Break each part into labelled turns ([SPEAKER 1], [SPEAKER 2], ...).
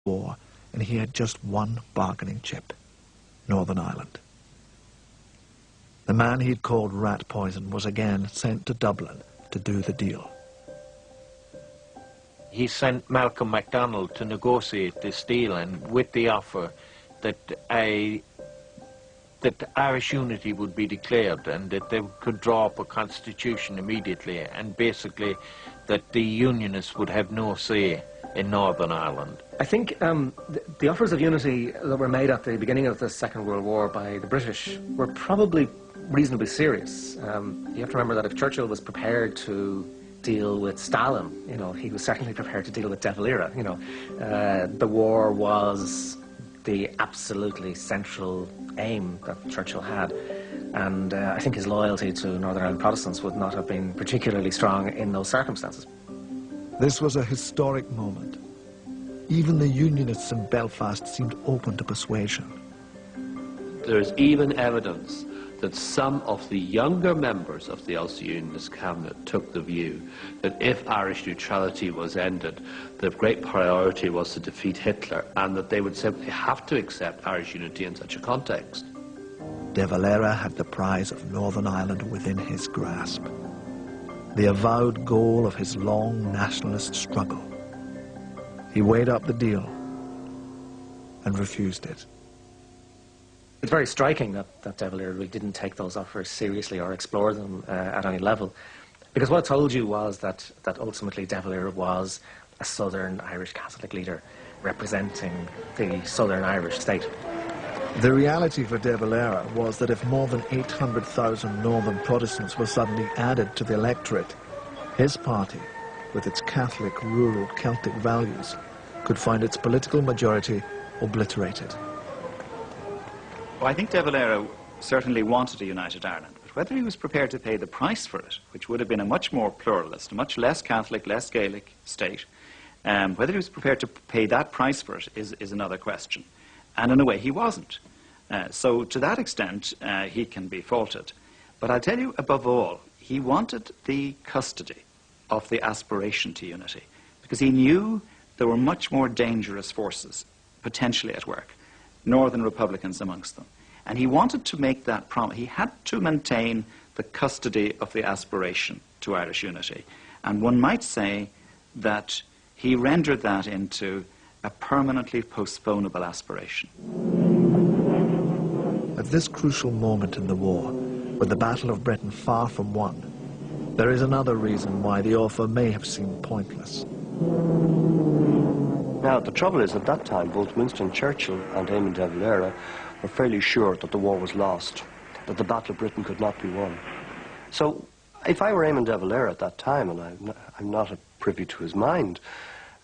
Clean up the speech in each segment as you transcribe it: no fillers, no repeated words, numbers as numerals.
[SPEAKER 1] war, and he had just one bargaining chip: Northern Ireland. The man he'd called rat poison was again sent to Dublin to do the deal.
[SPEAKER 2] He sent Malcolm MacDonald to negotiate this deal, and with the offer that Irish unity would be declared and that they could draw up a constitution immediately, and basically that the Unionists would have no say in Northern Ireland.
[SPEAKER 3] I think the offers of unity that were made at the beginning of the Second World War by the British were probably reasonably serious. You have to remember that if Churchill was prepared to deal with Stalin, you know, he was certainly prepared to deal with DeValera. You know, the war was the absolutely central aim that Churchill had, and I think his loyalty to Northern Ireland Protestants would not have been particularly strong in those circumstances.
[SPEAKER 1] This was a historic moment. Even the Unionists in Belfast seemed open to persuasion.
[SPEAKER 4] There's even evidence that some of the younger members of the Ulster Unionist cabinet took the view that if Irish neutrality was ended, the great priority was to defeat Hitler, and that they would simply have to accept Irish unity in such a context.
[SPEAKER 1] DeValera had the prize of Northern Ireland within his grasp, the avowed goal of his long nationalist struggle. He weighed up the deal and refused it.
[SPEAKER 3] It's very striking that DeValera really didn't take those offers seriously or explore them at any level, because what I told you was that ultimately DeValera was a Southern Irish Catholic leader representing the Southern Irish state.
[SPEAKER 1] The reality for DeValera was that if more than 800,000 Northern Protestants were suddenly added to the electorate, his party, with its Catholic, rural, Celtic values, could find its political majority obliterated.
[SPEAKER 5] Well, I think DeValera certainly wanted a united Ireland, but whether he was prepared to pay the price for it, which would have been a much more pluralist, a much less Catholic, less Gaelic state, whether he was prepared to pay that price for it is another question. And in a way, he wasn't. So to that extent, he can be faulted. But I'll tell you, above all, he wanted the custody of the aspiration to unity, because he knew there were much more dangerous forces potentially at work, Northern Republicans amongst them. And he wanted to make that promise. He had to maintain the custody of the aspiration to Irish unity. And one might say that he rendered that into a permanently postponable aspiration.
[SPEAKER 1] At this crucial moment in the war, with the Battle of Britain far from won, there is another reason why the offer may have seemed pointless.
[SPEAKER 6] Now, the trouble is, at that time, both Winston Churchill and Eamon de Valera were fairly sure that the war was lost, that the Battle of Britain could not be won. So, if I were Eamon de Valera at that time, and I'm not privy to his mind,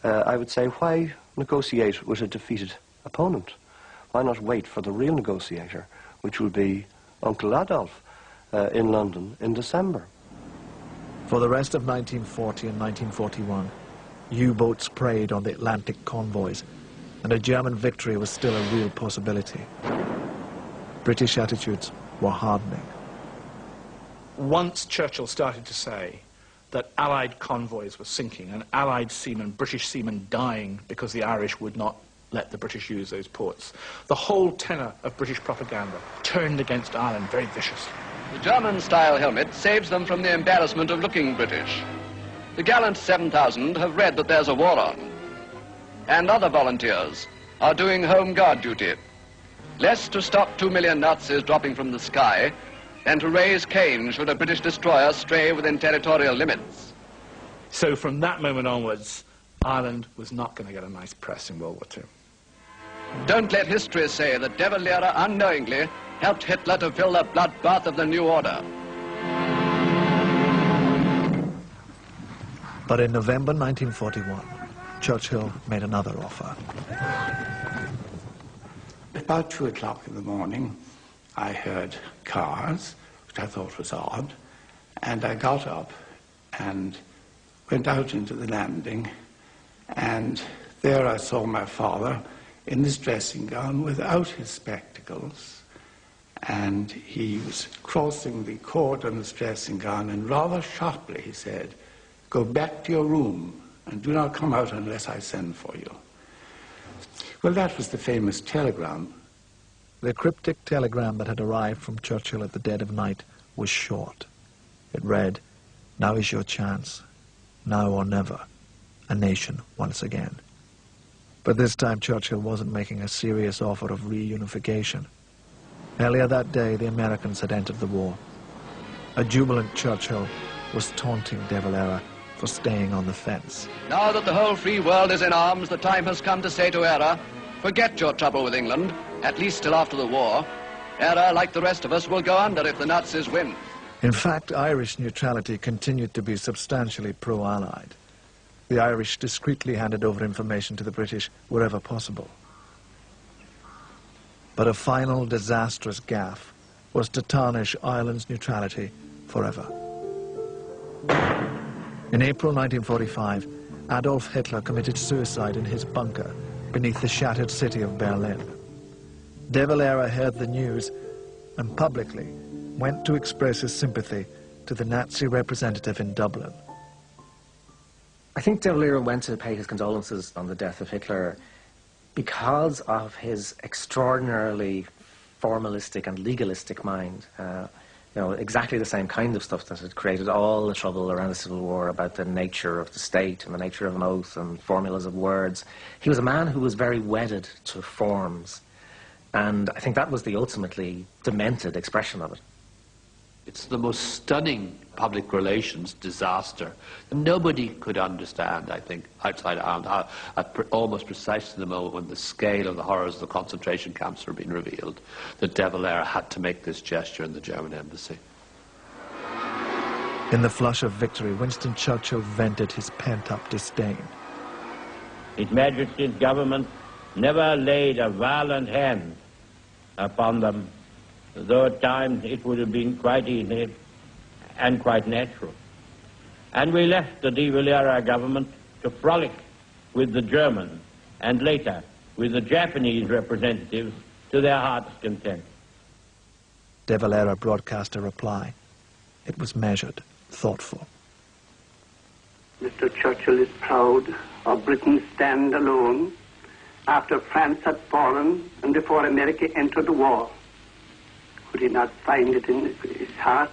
[SPEAKER 6] I would say, why negotiate with a defeated opponent? Why not wait for the real negotiator, which will be Uncle Adolf in London in December?
[SPEAKER 1] For the rest of 1940 and 1941, U-boats preyed on the Atlantic convoys, and a German victory was still a real possibility. British attitudes were hardening.
[SPEAKER 7] Once Churchill started to say that Allied convoys were sinking and Allied seamen, British seamen, dying because the Irish would not let the British use those ports, the whole tenor of British propaganda turned against Ireland very viciously.
[SPEAKER 8] The German-style helmet saves them from the embarrassment of looking British. The gallant 7,000 have read that there's a war on, and other volunteers are doing home guard duty, less to stop 2 million Nazis dropping from the sky than to raise Cain should a British destroyer stray within territorial limits.
[SPEAKER 7] So from that moment onwards, Ireland was not going to get a nice press in World War II.
[SPEAKER 8] Don't let history say that De Valera unknowingly helped Hitler to fill the bloodbath of the New Order.
[SPEAKER 1] But in November 1941, Churchill made another offer.
[SPEAKER 9] About 2 o'clock in the morning, I heard cars, which I thought was odd, and I got up and went out into the landing, and there I saw my father in his dressing gown without his spectacles, and he was crossing the cord on his dressing gown, and rather sharply he said, "Go back to your room and do not come out unless I send for you." Well, that was the famous telegram.
[SPEAKER 1] The cryptic telegram that had arrived from Churchill at the dead of night was short. It read, "Now is your chance, now or never, a nation once again." But this time Churchill wasn't making a serious offer of reunification. Earlier that day, the Americans had entered the war. A jubilant Churchill was taunting DeValera for staying on the fence.
[SPEAKER 8] Now that the whole free world is in arms, the time has come to say to ERA, forget your trouble with England, at least till after the war. ERA, like the rest of us, will go under if the Nazis win.
[SPEAKER 1] In fact, Irish neutrality continued to be substantially pro-Allied. The Irish discreetly handed over information to the British wherever possible. But a final disastrous gaffe was to tarnish Ireland's neutrality forever. In April 1945, Adolf Hitler committed suicide in his bunker beneath the shattered city of Berlin. DeValera heard the news and publicly went to express his sympathy to the Nazi representative in Dublin.
[SPEAKER 3] I think DeValera went to pay his condolences on the death of Hitler because of his extraordinarily formalistic and legalistic mind. Exactly the same kind of stuff that had created all the trouble around the Civil War about the nature of the state and the nature of an oath and formulas of words. He was a man who was very wedded to forms, and I think that was the ultimately demented expression of it.
[SPEAKER 4] It's the most stunning public relations disaster. Nobody could understand, I think, outside Ireland, almost precisely the moment when the scale of the horrors of the concentration camps were being revealed, that DeValera had to make this gesture in the German embassy.
[SPEAKER 1] In the flush of victory, Winston Churchill vented his pent-up disdain.
[SPEAKER 10] His Majesty's government never laid a violent hand upon them, though at times it would have been quite easy and quite natural. And we left the DeValera government to frolic with the Germans and later with the Japanese representatives to their heart's content.
[SPEAKER 1] DeValera broadcast a reply. It was measured, thoughtful.
[SPEAKER 11] Mr. Churchill is proud of Britain's stand alone after France had fallen and before America entered the war. Could he not find it in his heart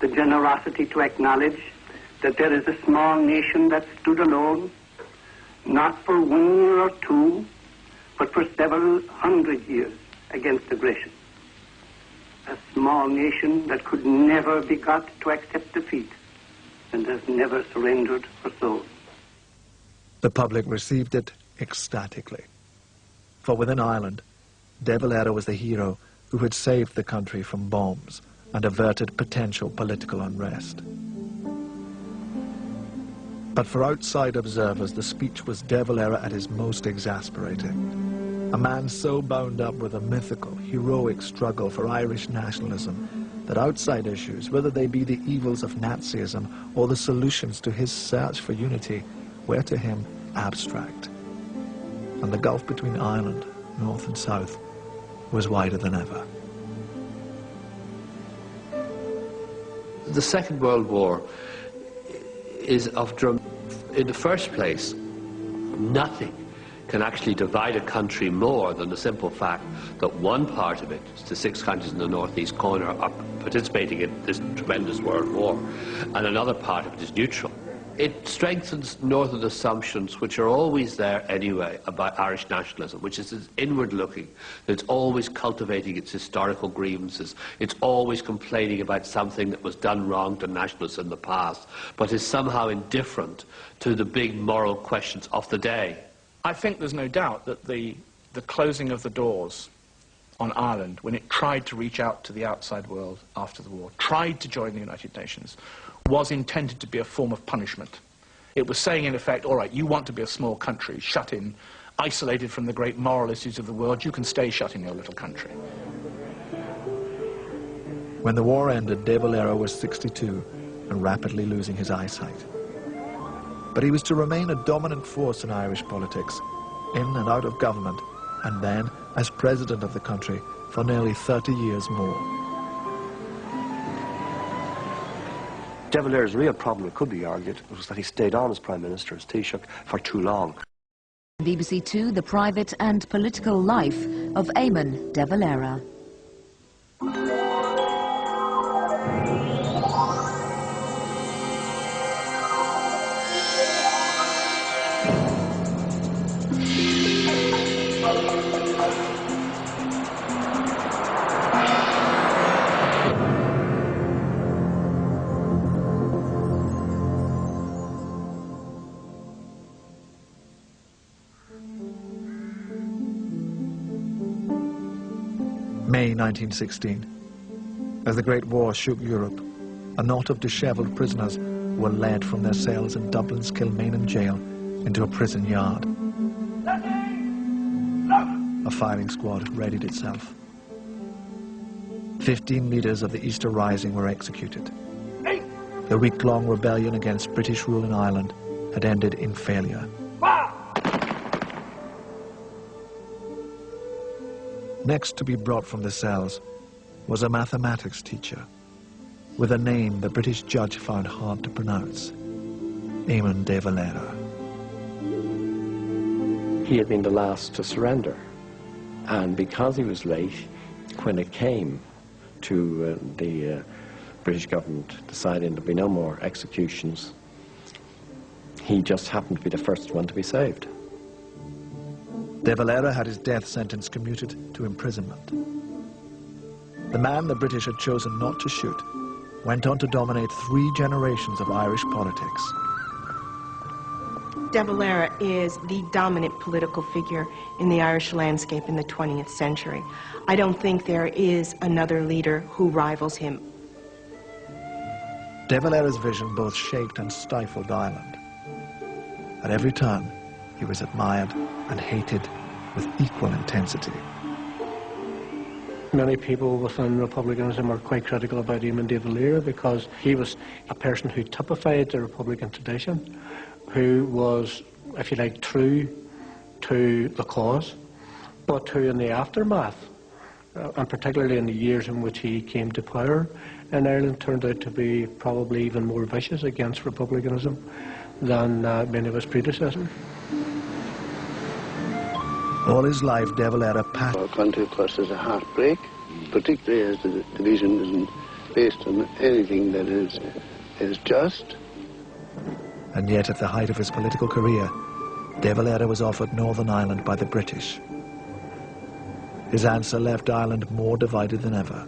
[SPEAKER 11] the generosity to acknowledge that there is a small nation that stood alone, not for 1 year or 2, but for several hundred years against aggression? A small nation that could never be got to accept defeat and has never surrendered her soul.
[SPEAKER 1] The public received it ecstatically. For within Ireland, DeValera was the hero who had saved the country from bombs and averted potential political unrest. But for outside observers, the speech was DeValera at his most exasperating. A man so bound up with a mythical, heroic struggle for Irish nationalism that outside issues, whether they be the evils of Nazism or the solutions to his search for unity, were to him abstract. And the gulf between Ireland, north and south, was wider than ever.
[SPEAKER 4] The Second World War is in the first place, nothing can actually divide a country more than the simple fact that one part of it, the 6 countries in the northeast corner, are participating in this tremendous world war, and another part of it is neutral. It strengthens northern assumptions which are always there anyway about Irish nationalism, which is inward-looking. It's always cultivating its historical grievances. It's always complaining about something that was done wrong to nationalists in the past, but is somehow indifferent to the big moral questions of the day.
[SPEAKER 7] I think there's no doubt that the closing of the doors on Ireland, when it tried to reach out to the outside world after the war, tried to join the United Nations, was intended to be a form of punishment. It was saying, in effect, all right, you want to be a small country, shut in, isolated from the great moral issues of the world, you can stay shut in your little country.
[SPEAKER 1] When the war ended, DeValera was 62 and rapidly losing his eyesight. But he was to remain a dominant force in Irish politics, in and out of government, and then as president of the country for nearly 30 years more.
[SPEAKER 6] DeValera's real problem, it could be argued, was that he stayed on as Prime Minister, as Taoiseach, for too long.
[SPEAKER 12] BBC Two, the private and political life of Eamon DeValera.
[SPEAKER 1] May 1916. As the Great War shook Europe, a knot of dishevelled prisoners were led from their cells in Dublin's Kilmainham jail into a prison yard. A firing squad readied itself. 15 leaders of the Easter Rising were executed. The week-long rebellion against British rule in Ireland had ended in failure. Next to be brought from the cells was a mathematics teacher with a name the British judge found hard to pronounce, Eamon DeValera.
[SPEAKER 13] He had been the last to surrender, and because he was late, when it came to the British government deciding there'd be no more executions, he just happened to be the first one to be saved.
[SPEAKER 1] DeValera had his death sentence commuted to imprisonment. The man the British had chosen not to shoot went on to dominate 3 generations of Irish politics.
[SPEAKER 14] DeValera is the dominant political figure in the Irish landscape in the 20th century. I don't think there is another leader who rivals him.
[SPEAKER 1] DeValera's vision both shaped and stifled Ireland. At every turn, he was admired and hated with equal intensity.
[SPEAKER 15] Many people within republicanism are quite critical about Eamon DeValera because he was a person who typified the Republican tradition, who was, if you like, true to the cause, but who in the aftermath, and particularly in the years in which he came to power in Ireland, turned out to be probably even more vicious against republicanism than many of his predecessors.
[SPEAKER 1] All his life, DeValera passed.
[SPEAKER 16] Our country, of course, is a heartbreak, particularly as the division isn't based on anything that is just.
[SPEAKER 1] And yet, at the height of his political career, DeValera was offered Northern Ireland by the British. His answer left Ireland more divided than ever.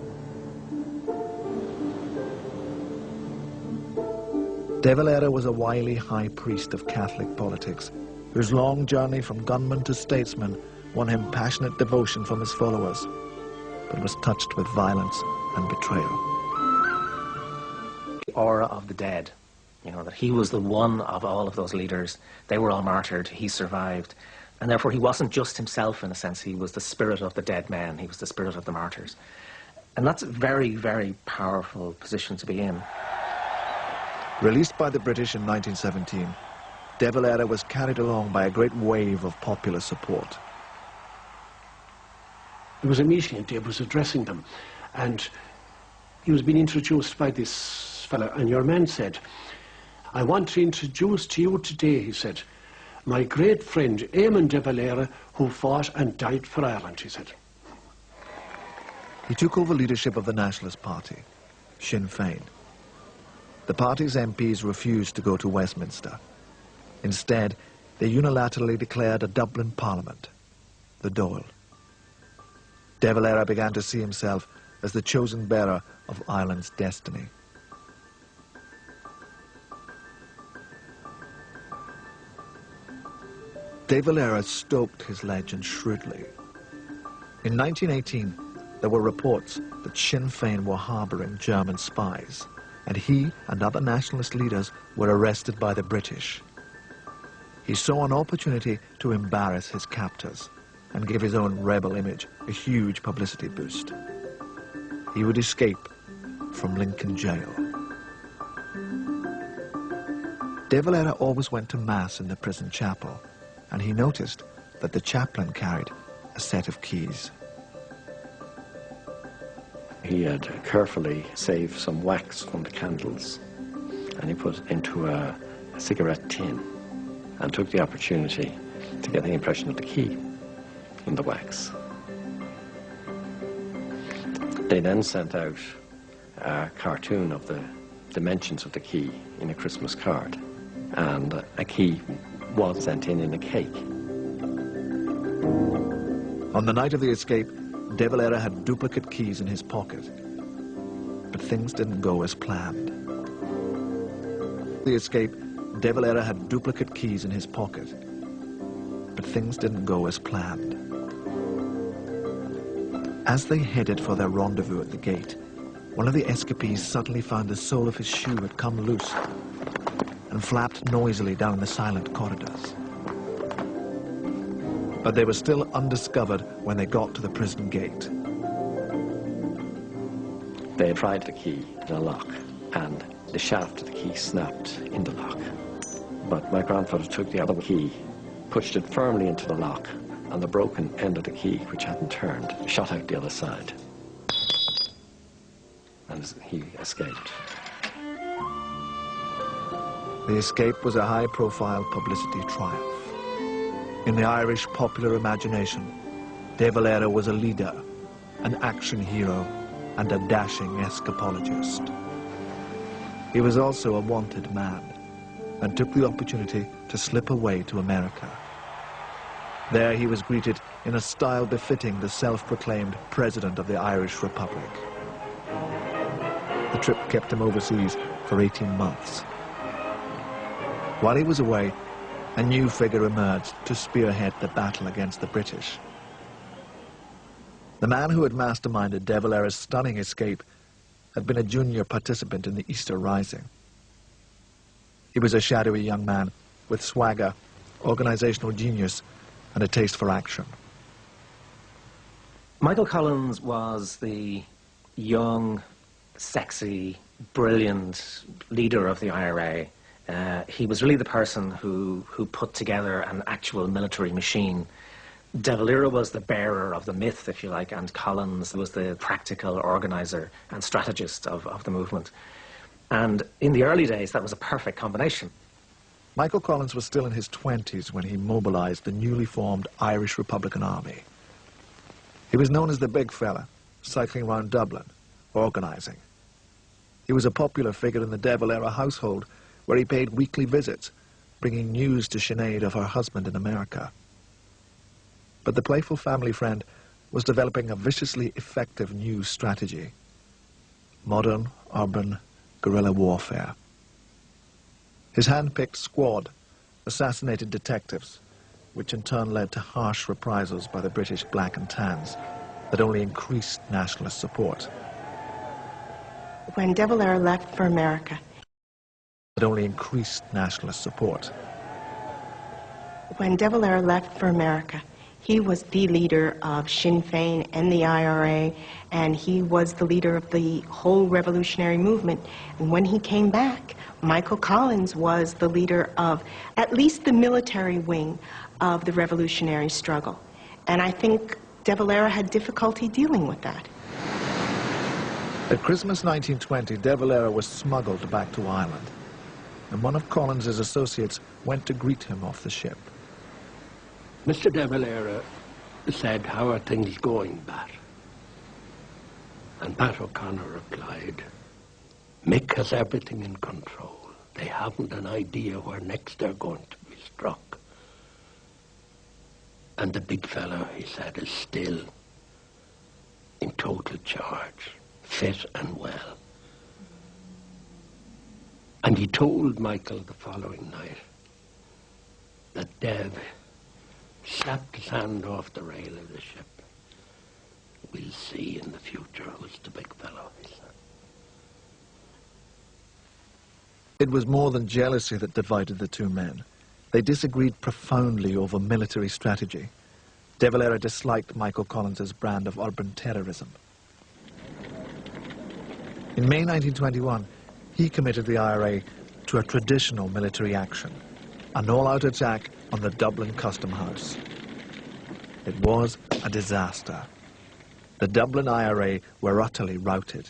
[SPEAKER 1] DeValera was a wily high priest of Catholic politics, whose long journey from gunman to statesman won him passionate devotion from his followers, but was touched with violence and betrayal.
[SPEAKER 3] The aura of the dead, you know, that he was the one of all of those leaders. They were all martyred, he survived. And therefore he wasn't just himself in a sense, he was the spirit of the dead men, he was the spirit of the martyrs. And that's a very, very powerful position to be in.
[SPEAKER 1] Released by the British in 1917, DeValera was carried along by a great wave of popular support.
[SPEAKER 9] There was a meeting and Dave was addressing them, and he was being introduced by this fella, and your man said, "I want to introduce to you today," he said, "my great friend Eamon DeValera, who fought and died for Ireland," he said.
[SPEAKER 1] He took over leadership of the Nationalist Party, Sinn Féin. The party's MPs refused to go to Westminster. Instead, they unilaterally declared a Dublin Parliament, the Dáil. DeValera began to see himself as the chosen bearer of Ireland's destiny. DeValera stoked his legend shrewdly. In 1918, there were reports that Sinn Féin were harbouring German spies, and he and other nationalist leaders were arrested by the British. He saw an opportunity to embarrass his captors and give his own rebel image a huge publicity boost. He would escape from Lincoln Jail. DeValera always went to Mass in the prison chapel, and he noticed that the chaplain carried a set of keys.
[SPEAKER 13] He had carefully saved some wax from the candles, and he put it into a cigarette tin and took the opportunity to get the impression of the key in the wax. They then sent out a cartoon of the dimensions of the key in a Christmas card, and a key was sent in a cake.
[SPEAKER 1] On the night of the escape, DeValera had duplicate keys in his pocket, but things didn't go as planned. The escape, DeValera had duplicate keys in his pocket, but things didn't go as planned. As they headed for their rendezvous at the gate, one of the escapees suddenly found the sole of his shoe had come loose and flapped noisily down the silent corridors. But they were still undiscovered when they got to the prison gate.
[SPEAKER 13] They had tried the key in a lock, and the shaft of the key snapped in the lock. But my grandfather took the other key, pushed it firmly into the lock, and the broken end of the key, which hadn't turned, shot out the other side. And he escaped.
[SPEAKER 1] The escape was a high-profile publicity triumph. In the Irish popular imagination, DeValera was a leader, an action hero, and a dashing escapologist. He was also a wanted man, and took the opportunity to slip away to America. There he was greeted in a style befitting the self-proclaimed President of the Irish Republic. The trip kept him overseas for 18 months. While he was away, a new figure emerged to spearhead the battle against the British. The man who had masterminded DeValera's stunning escape had been a junior participant in the Easter Rising. He was a shadowy young man with swagger, organizational genius, and a taste for action.
[SPEAKER 3] Michael Collins was the young, sexy, brilliant leader of the IRA. He was really the person who put together an actual military machine. DeValera was the bearer of the myth, if you like, and Collins was the practical organizer and strategist of the movement. And in the early days, that was a perfect combination.
[SPEAKER 1] Michael Collins was still in his 20s when he mobilized the newly formed Irish Republican Army. He was known as the big fella, cycling around Dublin, organizing. He was a popular figure in the DeValera household, where he paid weekly visits, bringing news to Sinead of her husband in America. But the playful family friend was developing a viciously effective new strategy: modern, urban, guerrilla warfare. His hand-picked squad assassinated detectives, which in turn led to harsh reprisals by the British black and tans that only increased nationalist support.
[SPEAKER 14] When DeValera left for America,
[SPEAKER 1] That only increased nationalist support.
[SPEAKER 14] When DeValera left for America, he was the leader of Sinn Féin and the IRA, and he was the leader of the whole revolutionary movement. And when he came back, Michael Collins was the leader of at least the military wing of the revolutionary struggle. And I think DeValera had difficulty dealing with that.
[SPEAKER 1] At Christmas 1920, DeValera was smuggled back to Ireland, and one of Collins's associates went to greet him off the ship.
[SPEAKER 17] Mr. DeValera said, "How are things going, Pat?" And Pat O'Connor replied, "Mick has everything in control. They haven't an idea where next they're going to be struck. And the big fellow," he said, "is still in total charge, fit and well." And he told Michael the following night that Dev slapped his hand off the rail of the ship. "We'll see in the future who's the big fellow," he said.
[SPEAKER 1] It was more than jealousy that divided the two men. They disagreed profoundly over military strategy. DeValera disliked Michael Collins's brand of urban terrorism. In May 1921, he committed the IRA to a traditional military action, an all-out attack on the Dublin Custom House. It was a disaster. The Dublin IRA were utterly routed.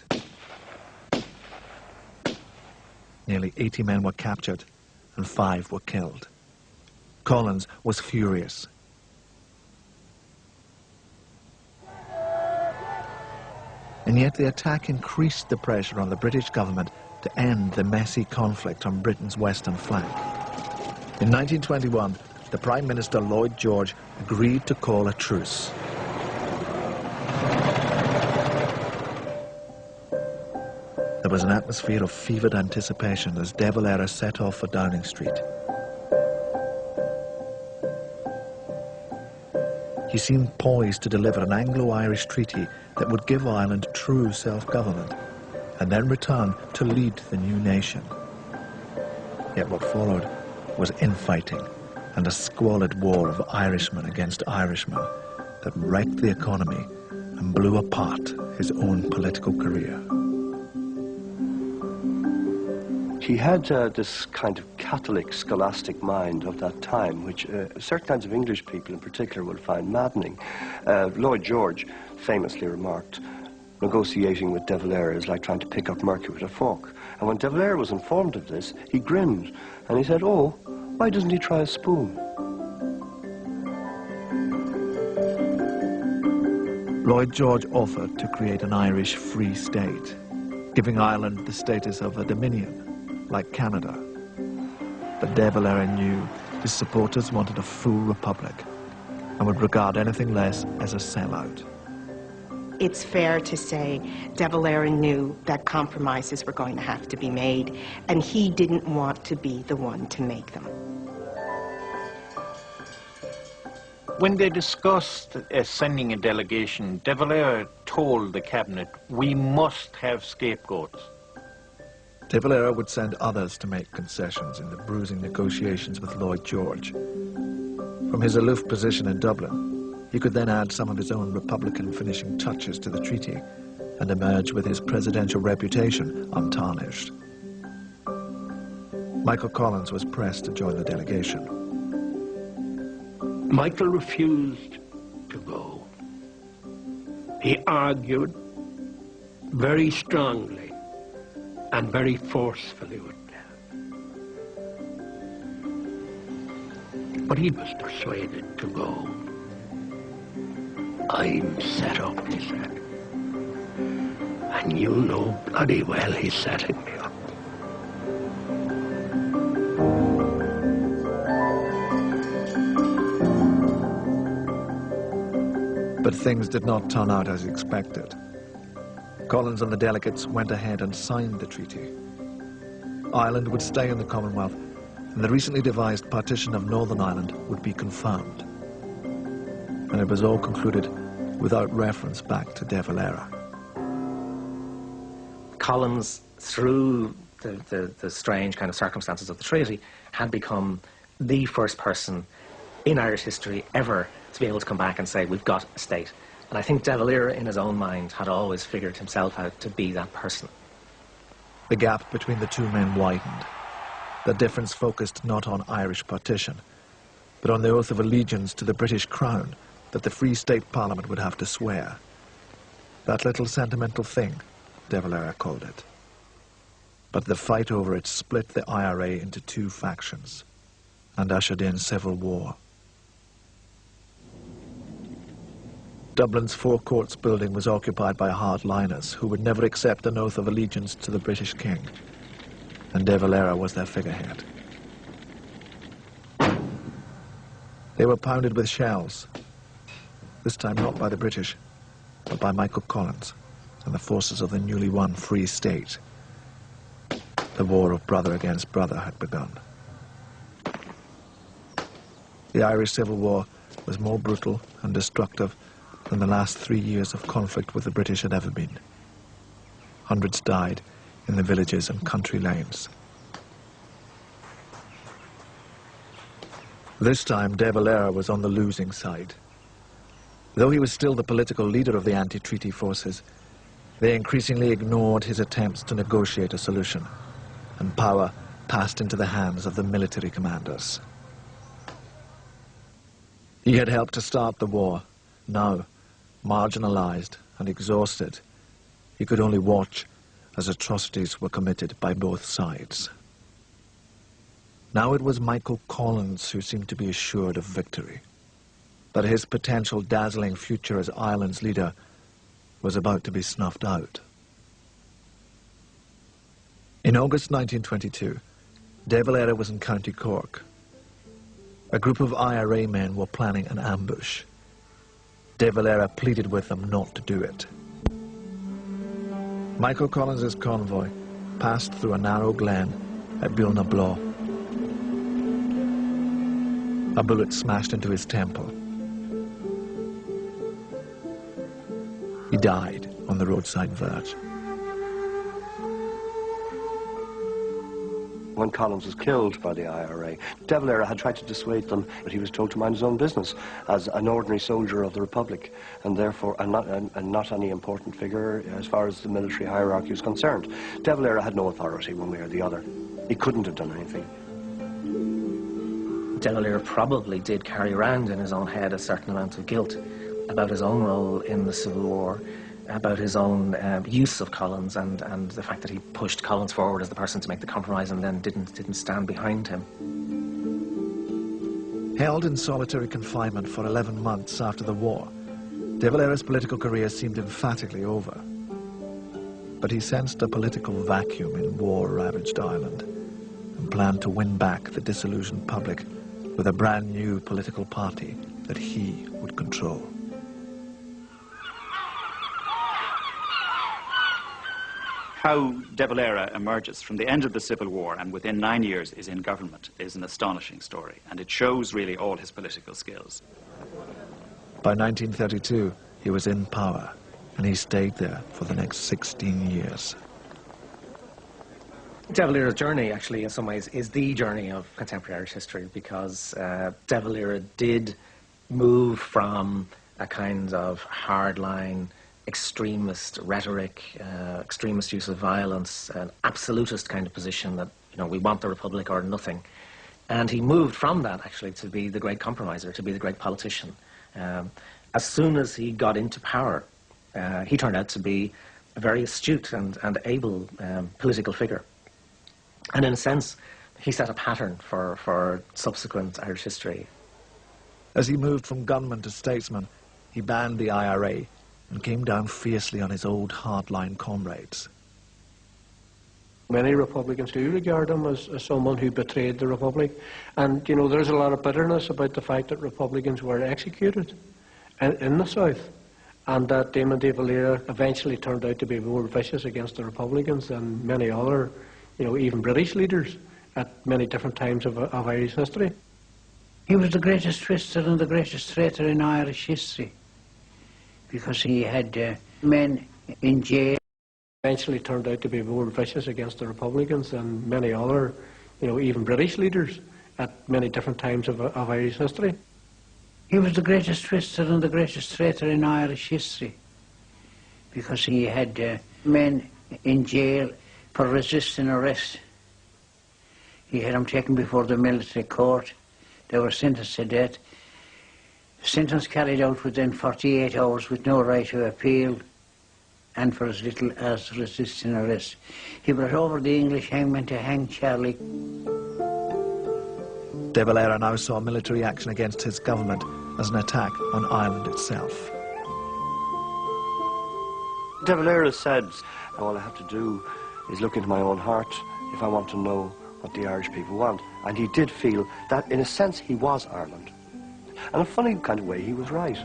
[SPEAKER 1] Nearly 80 men were captured and 5 were killed. Collins was furious. And yet the attack increased the pressure on the British government to end the messy conflict on Britain's western flank. In 1921, the Prime Minister Lloyd George agreed to call a truce. There was an atmosphere of fevered anticipation as DeValera set off for Downing Street. He seemed poised to deliver an Anglo-Irish treaty that would give Ireland true self-government and then return to lead the new nation. Yet what followed was infighting and a squalid war of Irishmen against Irishmen that wrecked the economy and blew apart his own political career.
[SPEAKER 6] He had this kind of Catholic scholastic mind of that time, which certain kinds of English people in particular will find maddening. Lloyd George famously remarked, negotiating with DeValera is like trying to pick up mercury with a fork. And when DeValera was informed of this, he grinned and he said, "Oh, why doesn't he try a spoon?"
[SPEAKER 1] Lloyd George offered to create an Irish Free State, giving Ireland the status of a dominion, like Canada. But DeValera knew his supporters wanted a full republic and would regard anything less as a sellout.
[SPEAKER 14] It's fair to say DeValera knew that compromises were going to have to be made, and he didn't want to be the one to make them.
[SPEAKER 2] When they discussed sending a delegation, DeValera told the cabinet, "We must have scapegoats."
[SPEAKER 1] DeValera would send others to make concessions in the bruising negotiations with Lloyd George. From his aloof position in Dublin, he could then add some of his own Republican finishing touches to the treaty and emerge with his presidential reputation untarnished. Michael Collins was pressed to join the delegation.
[SPEAKER 17] Michael refused to go. He argued very strongly and very forcefully with them. But he was persuaded to go. "I'm set up," he said. "And you know bloody well he's setting me up."
[SPEAKER 1] But things did not turn out as expected. Collins and the delegates went ahead and signed the treaty. Ireland would stay in the Commonwealth, and the recently devised partition of Northern Ireland would be confirmed. And it was all concluded without reference back to DeValera.
[SPEAKER 3] Collins, through the strange kind of circumstances of the treaty, had become the first person in Irish history ever to be able to come back and say, "We've got a state." And I think DeValera, in his own mind, had always figured himself out to be that person.
[SPEAKER 1] The gap between the two men widened. The difference focused not on Irish partition, but on the oath of allegiance to the British Crown that the Free State Parliament would have to swear. That little sentimental thing, DeValera called it. But the fight over it split the IRA into two factions and ushered in civil war. Dublin's Four Courts building was occupied by hardliners who would never accept an oath of allegiance to the British king, and DeValera was their figurehead. They were pounded with shells, this time not by the British, but by Michael Collins and the forces of the newly won Free State. The war of brother against brother had begun. The Irish Civil War was more brutal and destructive than the last 3 years of conflict with the British had ever been. Hundreds died in the villages and country lanes. This time, DeValera was on the losing side. Though he was still the political leader of the anti-treaty forces, they increasingly ignored his attempts to negotiate a solution, and power passed into the hands of the military commanders. He had helped to start the war. Now, marginalized and exhausted, he could only watch as atrocities were committed by both sides. Now it was Michael Collins who seemed to be assured of victory, but his potential dazzling future as Ireland's leader was about to be snuffed out. In August 1922, DeValera was in County Cork. A group of IRA men were planning an ambush. DeValera pleaded with them not to do it. Michael Collins's convoy passed through a narrow glen at Builnablaw. A bullet smashed into his temple. He died on the roadside verge.
[SPEAKER 6] When Collins was killed by the IRA, DeValera had tried to dissuade them, but he was told to mind his own business as an ordinary soldier of the Republic, and therefore not any important figure as far as the military hierarchy was concerned. DeValera had no authority one way or the other. He couldn't have done anything.
[SPEAKER 3] DeValera probably did carry around in his own head a certain amount of guilt about his own role in the Civil War, about his own use of Collins, and the fact that he pushed Collins forward as the person to make the compromise and then didn't stand behind him.
[SPEAKER 1] Held in solitary confinement for 11 months after the war, DeValera's political career seemed emphatically over. But he sensed a political vacuum in war-ravaged Ireland and planned to win back the disillusioned public with a brand new political party that he would control.
[SPEAKER 5] How DeValera emerges from the end of the Civil War and within 9 years is in government is an astonishing story, and it shows really all his political skills.
[SPEAKER 1] By 1932, he was in power, and he stayed there for the next 16 years.
[SPEAKER 3] DeValera's journey, actually, in some ways, is the journey of contemporary Irish history, because DeValera did move from a kind of hardline, extremist rhetoric, extremist use of violence, an absolutist kind of position that, you know, we want the Republic or nothing. And he moved from that, actually, to be the great compromiser, to be the great politician. As soon as he got into power, he turned out to be a very astute and able political figure. And in a sense, he set a pattern for subsequent Irish history.
[SPEAKER 1] As he moved from gunman to statesman, he banned the IRA and came down fiercely on his old hardline comrades.
[SPEAKER 15] Many Republicans do regard him as someone who betrayed the Republic. And, you know, there's a lot of bitterness about the fact that Republicans were executed in the South, and that Eamon DeValera eventually turned out to be more vicious against the Republicans than many other, you know, even British leaders at many different times of Irish history.
[SPEAKER 18] He was the greatest twister and the greatest traitor in Irish history, because he had men in jail.
[SPEAKER 15] Eventually turned out to be more vicious against the Republicans than many other, you know, even British leaders at many different times of Irish history.
[SPEAKER 18] He was the greatest twister and the greatest traitor in Irish history, because he had men in jail for resisting arrest. He had them taken before the military court. They were sentenced to death. Sentence carried out within 48 hours with no right to appeal, and for as little as resisting arrest. He brought over the English hangman to hang Charlie.
[SPEAKER 1] DeValera now saw military action against his government as an attack on Ireland itself.
[SPEAKER 6] DeValera said, all I have to do is look into my own heart if I want to know what the Irish people want. And he did feel that, in a sense, he was Ireland. In a funny kind of way, he was right.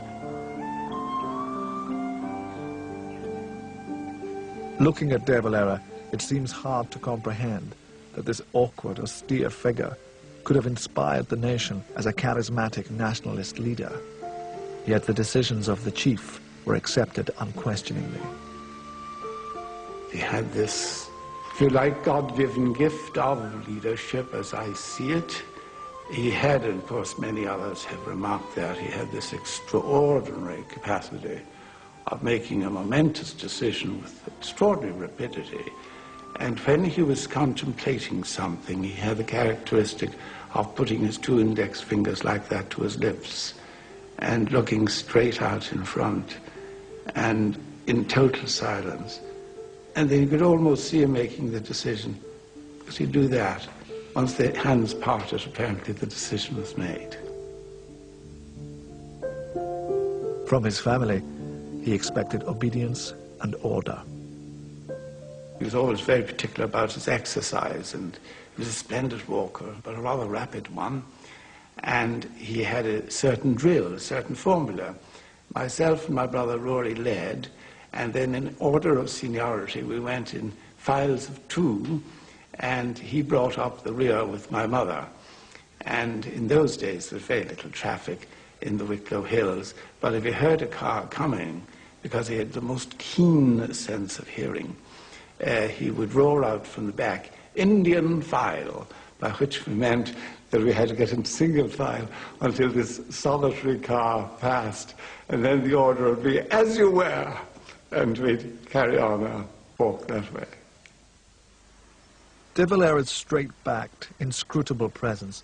[SPEAKER 1] Looking at DeValera, it seems hard to comprehend that this awkward, austere figure could have inspired the nation as a charismatic nationalist leader. Yet the decisions of the chief were accepted unquestioningly.
[SPEAKER 9] He had this, if you like, God-given gift of leadership, as I see it. He had, and of course many others have remarked that, he had this extraordinary capacity of making a momentous decision with extraordinary rapidity. And when he was contemplating something, he had the characteristic of putting his two index fingers like that to his lips and looking straight out in front and in total silence. And then you could almost see him making the decision, because he'd do that. Once the hands parted, apparently the decision was made.
[SPEAKER 1] From his family, he expected obedience and order.
[SPEAKER 9] He was always very particular about his exercise, and he was a splendid walker, but a rather rapid one. And he had a certain drill, a certain formula. Myself and my brother Rory led, and then in order of seniority, we went in files of 2, and he brought up the rear with my mother. And in those days, there was very little traffic in the Wicklow Hills, but if he heard a car coming, because he had the most keen sense of hearing, he would roar out from the back, "Indian file," by which we meant that we had to get in single file until this solitary car passed, and then the order would be, "As you were," and we'd carry on our walk that way.
[SPEAKER 1] De Valera's straight-backed, inscrutable presence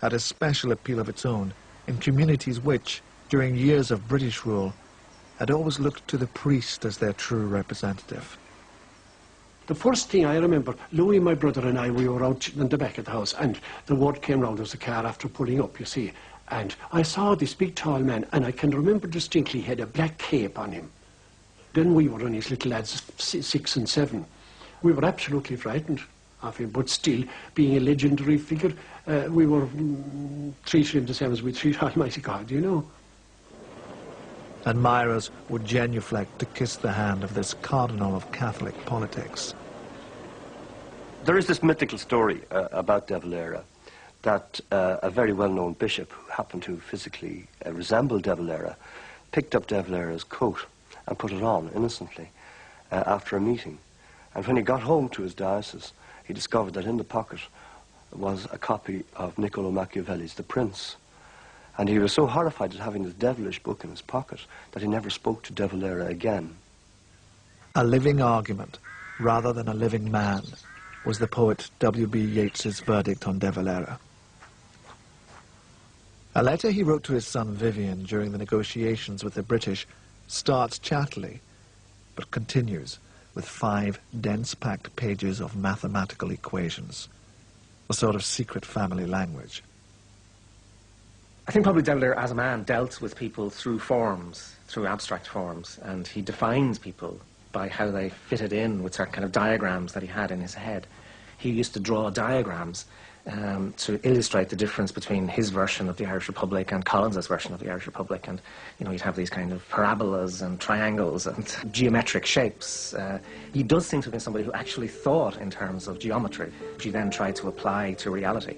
[SPEAKER 1] had a special appeal of its own in communities which, during years of British rule, had always looked to the priest as their true representative.
[SPEAKER 15] The first thing I remember, Louis, my brother, and I, we were out in the back of the house, and the word came round as the car after pulling up, you see. And I saw this big, tall man, and I can remember distinctly he had a black cape on him. Then we were only little lads, 6 and 7. We were absolutely frightened of him, but still, being a legendary figure, we were treated him the same as we treat Almighty God, you know.
[SPEAKER 1] Admirers would genuflect to kiss the hand of this cardinal of Catholic politics.
[SPEAKER 6] There is this mythical story about De Valera that a very well-known bishop who happened to physically resemble De Valera picked up De Valera's coat and put it on innocently after a meeting. And when he got home to his diocese, he discovered that in the pocket was a copy of Niccolo Machiavelli's The Prince. And he was so horrified at having this devilish book in his pocket that he never spoke to De Valera again.
[SPEAKER 1] A living argument, rather than a living man, was the poet W.B. Yeats's verdict on De Valera. A letter he wrote to his son Vivian during the negotiations with the British starts chattily, but continues with 5 dense-packed pages of mathematical equations, a sort of secret family language.
[SPEAKER 3] I think probably De Valera, as a man, dealt with people through forms, through abstract forms, and he defined people by how they fitted in with certain kind of diagrams that he had in his head. He used to draw diagrams to illustrate the difference between his version of the Irish Republic and Collins's version of the Irish Republic, and you know, he'd have these kind of parabolas and triangles and geometric shapes. He does seem to have been somebody who actually thought in terms of geometry, which he then tried to apply to reality.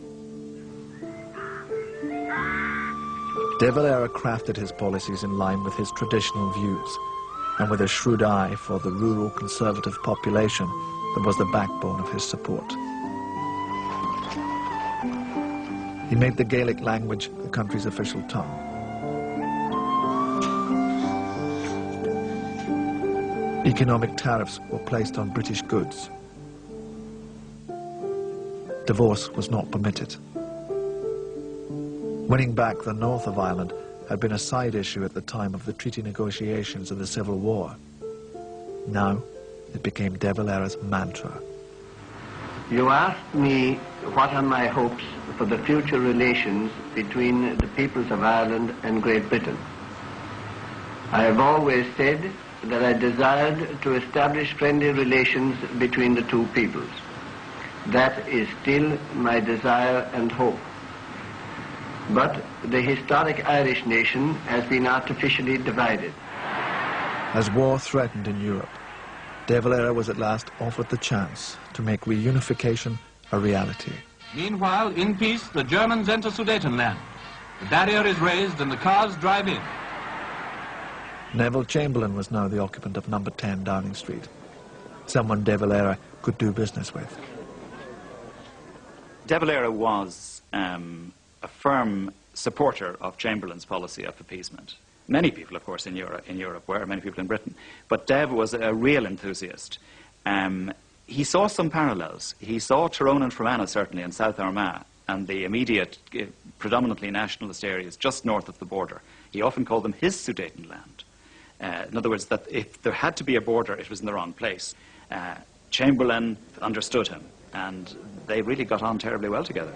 [SPEAKER 1] De Valera crafted his policies in line with his traditional views, and with a shrewd eye for the rural conservative population that was the backbone of his support. He made the Gaelic language the country's official tongue. Economic tariffs were placed on British goods. Divorce was not permitted. Winning back the north of Ireland had been a side issue at the time of the treaty negotiations of the Civil War. Now, it became De Valera's mantra.
[SPEAKER 16] You asked me what are my hopes for the future relations between the peoples of Ireland and Great Britain. I have always said that I desired to establish friendly relations between the two peoples. That is still my desire and hope. But the historic Irish nation has been artificially divided.
[SPEAKER 1] As war threatened in Europe, De Valera was at last offered the chance to make reunification a reality.
[SPEAKER 19] Meanwhile, in peace, the Germans enter Sudetenland. The barrier is raised and the cars drive in.
[SPEAKER 1] Neville Chamberlain was now the occupant of number 10 Downing Street, someone De Valera could do business with.
[SPEAKER 5] De Valera was a firm supporter of Chamberlain's policy of appeasement. Many people, of course, in Europe were, many people in Britain. But Dev was a real enthusiast. He saw some parallels. He saw Tyrone and Fermanagh, certainly, in South Armagh, and the immediate, predominantly nationalist areas just north of the border. He often called them his Sudetenland. In other words, that if there had to be a border, it was in the wrong place. Chamberlain understood him. and they really got on terribly well together.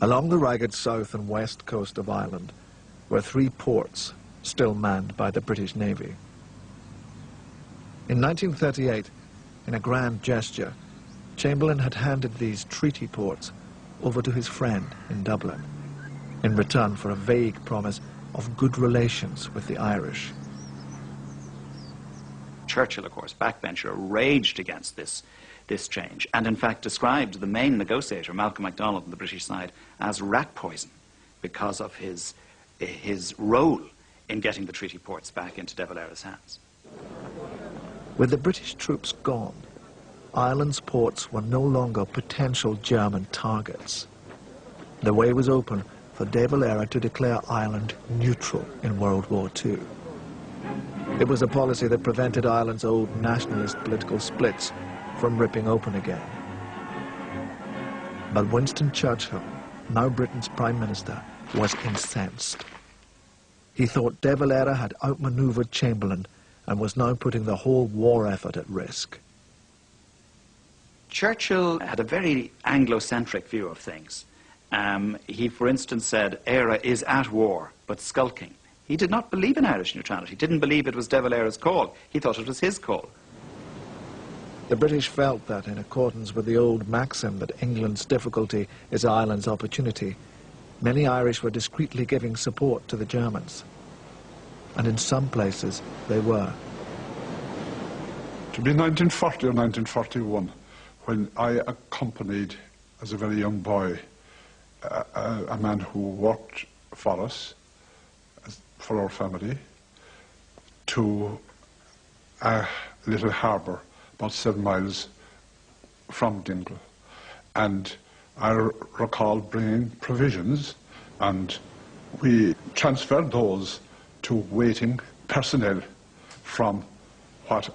[SPEAKER 1] Along the ragged south and west coast of Ireland were 3 ports still manned by the British Navy. In 1938, in a grand gesture, Chamberlain had handed these treaty ports over to his friend in Dublin in return for a vague promise of good relations with the Irish.
[SPEAKER 5] Churchill, of course, backbencher, raged against this change, and in fact described the main negotiator, Malcolm MacDonald, on the British side, as rat poison because of his role in getting the treaty ports back into De Valera's hands.
[SPEAKER 1] With the British troops gone, Ireland's ports were no longer potential German targets. The way was open for De Valera to declare Ireland neutral in World War II. It was a policy that prevented Ireland's old nationalist political splits from ripping open again. But Winston Churchill, now Britain's Prime Minister, was incensed. He thought De Valera had outmaneuvered Chamberlain and was now putting the whole war effort at risk.
[SPEAKER 5] Churchill had a very Anglo-centric view of things. He, for instance, said, "Éire is at war, but skulking." He did not believe in Irish neutrality, didn't believe it was De Valera's call. He thought it was his call.
[SPEAKER 1] The British felt that, in accordance with the old maxim that England's difficulty is Ireland's opportunity, many Irish were discreetly giving support to the Germans. And in some places, they were.
[SPEAKER 20] To be 1940 or 1941, when I accompanied, as a very young boy, a man who worked for us, for our family, to a little harbour about 7 miles from Dingle. And I recall bringing provisions, and we transferred those to waiting personnel from what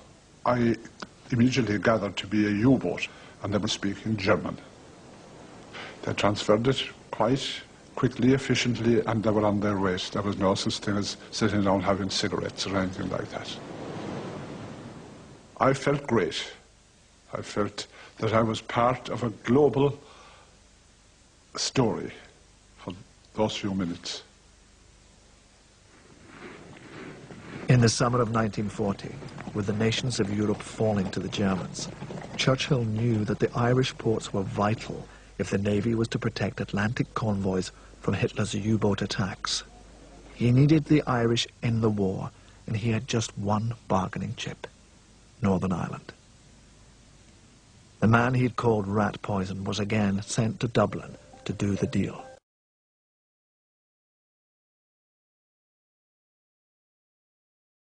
[SPEAKER 20] I immediately gathered to be a U-boat, and they were speaking German. They transferred it quite quickly, efficiently, and they were on their way. There was no such thing as sitting down having cigarettes or anything like that. I felt great. I felt that I was part of a global story for those few minutes.
[SPEAKER 1] In the summer of 1940, with the nations of Europe falling to the Germans, Churchill knew that the Irish ports were vital if the Navy was to protect Atlantic convoys from Hitler's U-boat attacks. He needed the Irish in the war, and he had just one bargaining chip: Northern Ireland. The man he'd called rat poison was again sent to Dublin to do the deal.